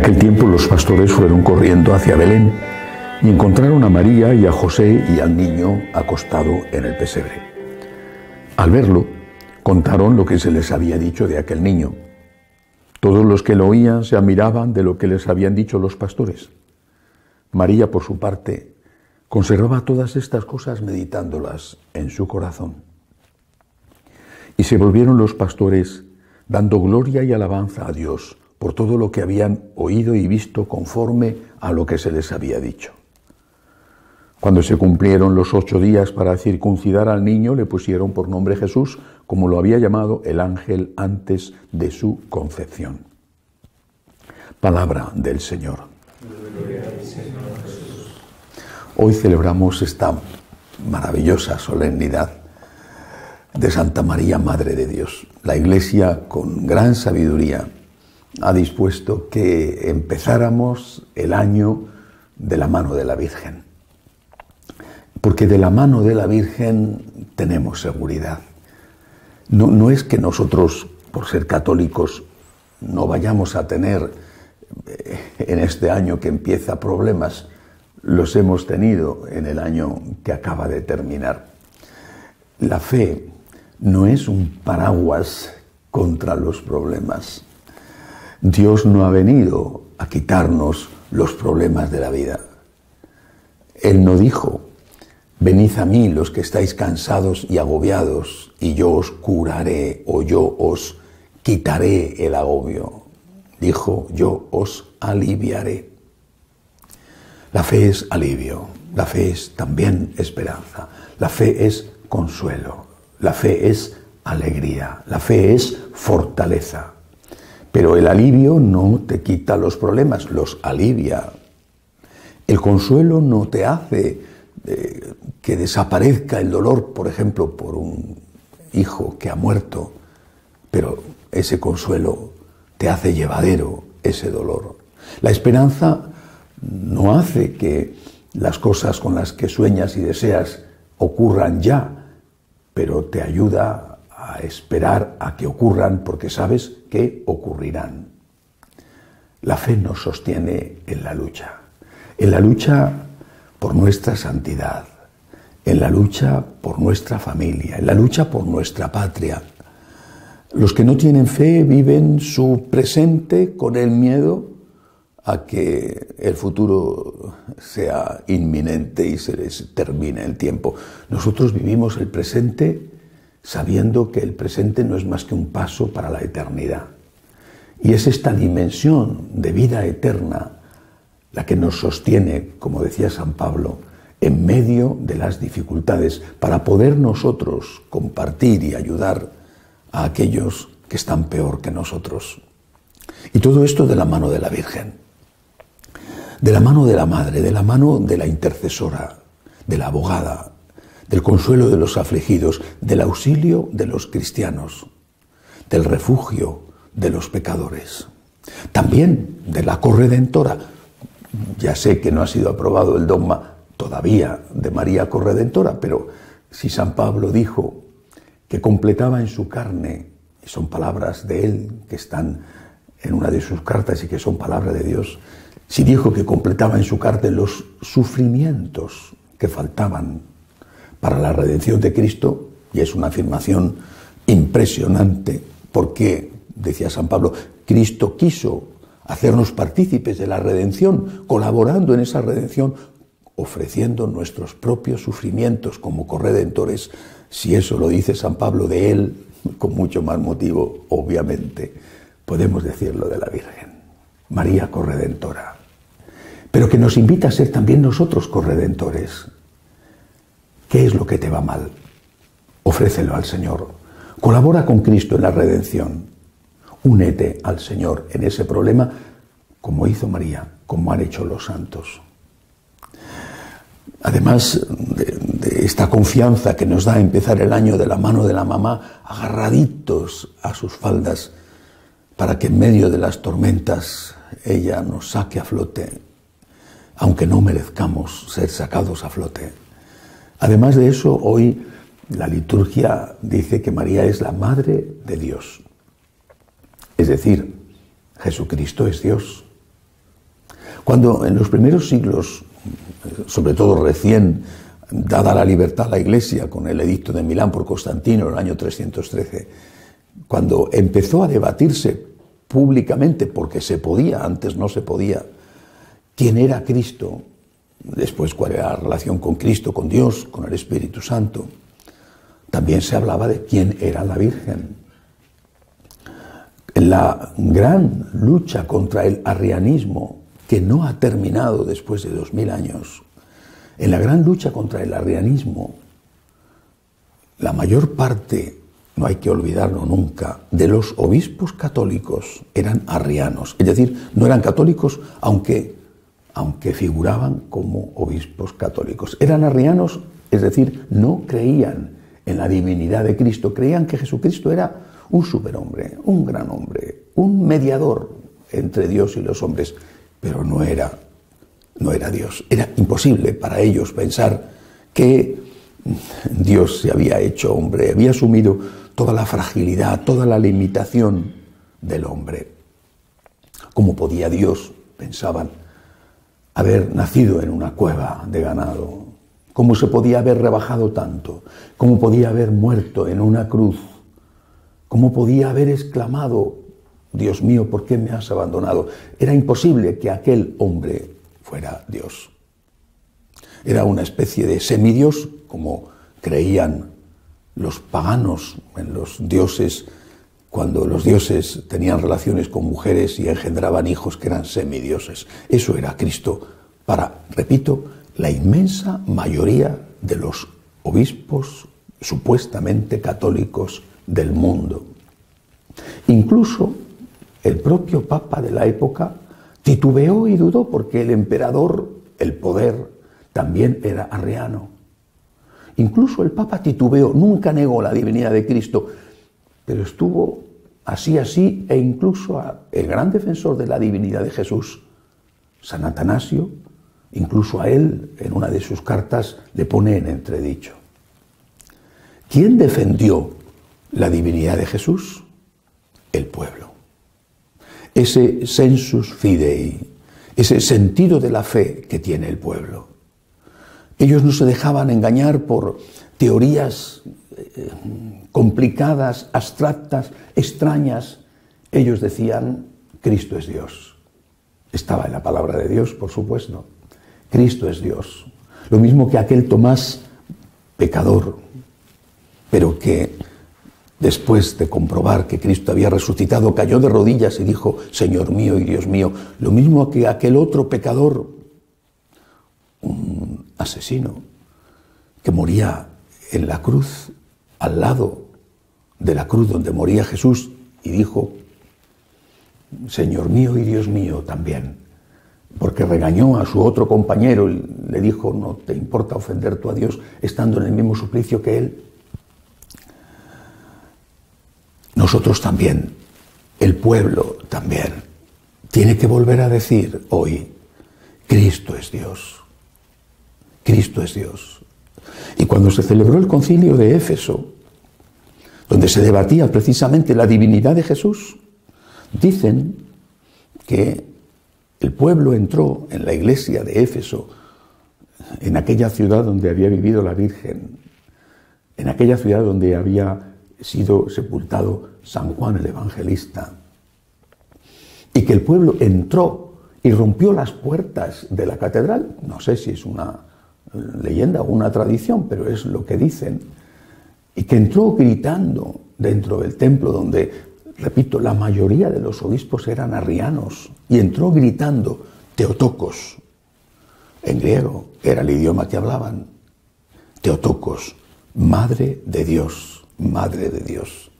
aquel tiempo los pastores fueron corriendo hacia Belén y encontraron a María y a José y al niño acostado en el pesebre. Al verlo, contaron lo que se les había dicho de aquel niño. Todos los que lo oían se admiraban de lo que les habían dicho los pastores. María, por su parte, conservaba todas estas cosas meditándolas en su corazón. Y se volvieron los pastores dando gloria y alabanza a Dios por todo lo que habían oído y visto conforme a lo que se les había dicho. Cuando se cumplieron los 8 días para circuncidar al niño, le pusieron por nombre Jesús, como lo había llamado el ángel antes de su concepción. Palabra del Señor. Hoy celebramos esta maravillosa solemnidad de Santa María, Madre de Dios. La Iglesia, con gran sabiduría, ha dispuesto que empezáramos el año de la mano de la Virgen. Porque de la mano de la Virgen tenemos seguridad. No es que nosotros, por ser católicos, no vayamos a tener en este año que empieza problemas. Los hemos tenido en el año que acaba de terminar. La fe no es un paraguas contra los problemas. Dios no ha venido a quitarnos los problemas de la vida. Él no dijo: venid a mí los que estáis cansados y agobiados, y yo os curaré, o yo os quitaré el agobio. Dijo: yo os aliviaré. La fe es alivio, la fe es también esperanza, la fe es consuelo, la fe es alegría, la fe es fortaleza. Pero el alivio no te quita los problemas, los alivia. El consuelo no te hace que desaparezca el dolor, por ejemplo, por un hijo que ha muerto, pero ese consuelo te hace llevadero ese dolor. La esperanza no hace que las cosas con las que sueñas y deseas ocurran ya, pero te ayuda a esperar a que ocurran porque sabes que ocurrirán. La fe nos sostiene en la lucha por nuestra santidad, en la lucha por nuestra familia, en la lucha por nuestra patria. Los que no tienen fe viven su presente con el miedo a que el futuro sea inminente y se les termine el tiempo. Nosotros vivimos el presente sabiendo que el presente no es más que un paso para la eternidad. Y es esta dimensión de vida eterna la que nos sostiene, como decía San Pablo, en medio de las dificultades, para poder nosotros compartir y ayudar a aquellos que están peor que nosotros. Y todo esto de la mano de la Virgen, de la mano de la Madre, de la mano de la intercesora, de la abogada, del consuelo de los afligidos, del auxilio de los cristianos, del refugio de los pecadores, también de la corredentora. Ya sé que no ha sido aprobado el dogma todavía de María corredentora, pero si San Pablo dijo que completaba en su carne, y son palabras de él que están en una de sus cartas y que son palabras de Dios, si dijo que completaba en su carne los sufrimientos que faltaban para la redención de Cristo, y es una afirmación impresionante, porque, decía San Pablo, Cristo quiso hacernos partícipes de la redención, colaborando en esa redención, ofreciendo nuestros propios sufrimientos como corredentores. Si eso lo dice San Pablo de él, con mucho más motivo, obviamente, podemos decirlo de la Virgen, María corredentora, pero que nos invita a ser también nosotros corredentores. ¿Qué es lo que te va mal? Ofrécelo al Señor. Colabora con Cristo en la redención. Únete al Señor en ese problema, como hizo María, como han hecho los santos. Además de esta confianza que nos da empezar el año de la mano de la mamá, agarraditos a sus faldas, para que en medio de las tormentas ella nos saque a flote, aunque no merezcamos ser sacados a flote. Además de eso, hoy la liturgia dice que María es la Madre de Dios. Es decir, Jesucristo es Dios. Cuando en los primeros siglos, sobre todo recién dada la libertad a la Iglesia con el edicto de Milán por Constantino en el año 313, cuando empezó a debatirse públicamente, porque se podía, antes no se podía, quién era Cristo, después cuál era la relación con Cristo, con Dios, con el Espíritu Santo, también se hablaba de quién era la Virgen. En la gran lucha contra el arrianismo, que no ha terminado después de 2000 años, en la gran lucha contra el arrianismo, la mayor parte, no hay que olvidarlo nunca, de los obispos católicos eran arrianos, es decir, no eran católicos aunque figuraban como obispos católicos. Eran arrianos, es decir, no creían en la divinidad de Cristo, creían que Jesucristo era un superhombre, un gran hombre, un mediador entre Dios y los hombres, pero no era Dios. Era imposible para ellos pensar que Dios se había hecho hombre, había asumido toda la fragilidad, toda la limitación del hombre. ¿Cómo podía Dios, pensaban, haber nacido en una cueva de ganado? ¿Cómo se podía haber rebajado tanto? ¿Cómo podía haber muerto en una cruz? ¿Cómo podía haber exclamado, Dios mío, ¿por qué me has abandonado? Era imposible que aquel hombre fuera Dios. Era una especie de semidios, como creían los paganos en los dioses, cuando los dioses tenían relaciones con mujeres y engendraban hijos que eran semidioses. Eso era Cristo para, repito, la inmensa mayoría de los obispos supuestamente católicos del mundo. Incluso el propio Papa de la época titubeó y dudó porque el emperador, el poder, también era arriano. Incluso el Papa titubeó, nunca negó la divinidad de Cristo, pero estuvo así, e incluso el gran defensor de la divinidad de Jesús, San Atanasio, incluso a él, en una de sus cartas, le pone en entredicho. ¿Quién defendió la divinidad de Jesús? El pueblo. Ese sensus fidei, ese sentido de la fe que tiene el pueblo. Ellos no se dejaban engañar por teorías complicadas, abstractas, extrañas. Ellos decían, Cristo es Dios. Estaba en la palabra de Dios, por supuesto. Cristo es Dios. Lo mismo que aquel Tomás, pecador, pero que después de comprobar que Cristo había resucitado, cayó de rodillas y dijo, Señor mío y Dios mío. Lo mismo que aquel otro pecador, un asesino, que moría en la cruz, al lado de la cruz donde moría Jesús, y dijo, Señor mío y Dios mío también, porque regañó a su otro compañero y le dijo, no te importa ofender tú a Dios estando en el mismo suplicio que él. Nosotros también, el pueblo también, tiene que volver a decir hoy, Cristo es Dios. Cristo es Dios. Y cuando se celebró el concilio de Éfeso, donde se debatía precisamente la divinidad de Jesús, dicen que el pueblo entró en la iglesia de Éfeso, en aquella ciudad donde había vivido la Virgen, en aquella ciudad donde había sido sepultado San Juan el Evangelista, y que el pueblo entró y rompió las puertas de la catedral. No sé si es una leyenda o una tradición, pero es lo que dicen, y que entró gritando dentro del templo donde, repito, la mayoría de los obispos eran arrianos, y entró gritando Teotokos, en griego, era el idioma que hablaban, Teotokos, Madre de Dios, Madre de Dios.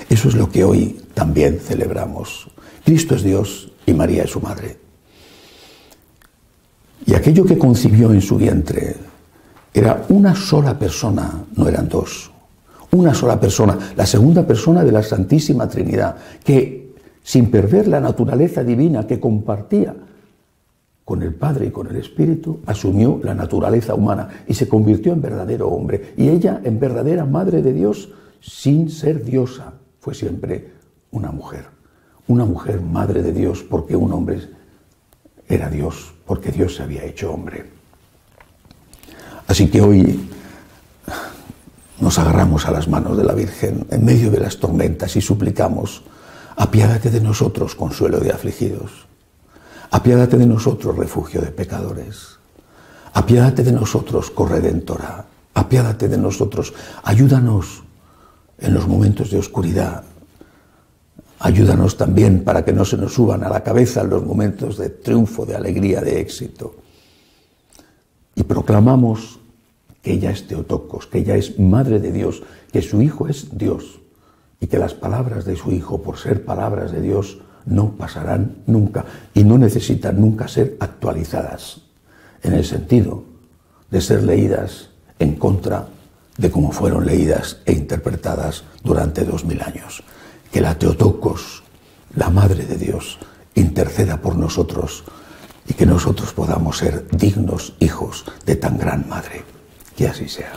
Eso es lo que hoy también celebramos. Cristo es Dios y María es su madre. Y aquello que concibió en su vientre era una sola persona, no eran dos. Una sola persona, la segunda persona de la Santísima Trinidad, que sin perder la naturaleza divina que compartía con el Padre y con el Espíritu, asumió la naturaleza humana y se convirtió en verdadero hombre. Y ella en verdadera Madre de Dios, sin ser diosa, fue siempre una mujer Madre de Dios, porque un hombre era Dios, porque Dios se había hecho hombre. Así que hoy nos agarramos a las manos de la Virgen en medio de las tormentas y suplicamos: apiádate de nosotros, consuelo de afligidos. Apiádate de nosotros, refugio de pecadores. Apiádate de nosotros, corredentora. Apiádate de nosotros, ayúdanos en los momentos de oscuridad. Ayúdanos también para que no se nos suban a la cabeza en los momentos de triunfo, de alegría, de éxito. Y proclamamos que ella es Theotokos, que ella es Madre de Dios, que su Hijo es Dios y que las palabras de su Hijo, por ser palabras de Dios, no pasarán nunca y no necesitan nunca ser actualizadas en el sentido de ser leídas en contra de cómo fueron leídas e interpretadas durante 2000 años. Que la Theotokos, la Madre de Dios, interceda por nosotros y que nosotros podamos ser dignos hijos de tan gran Madre. Que así sea.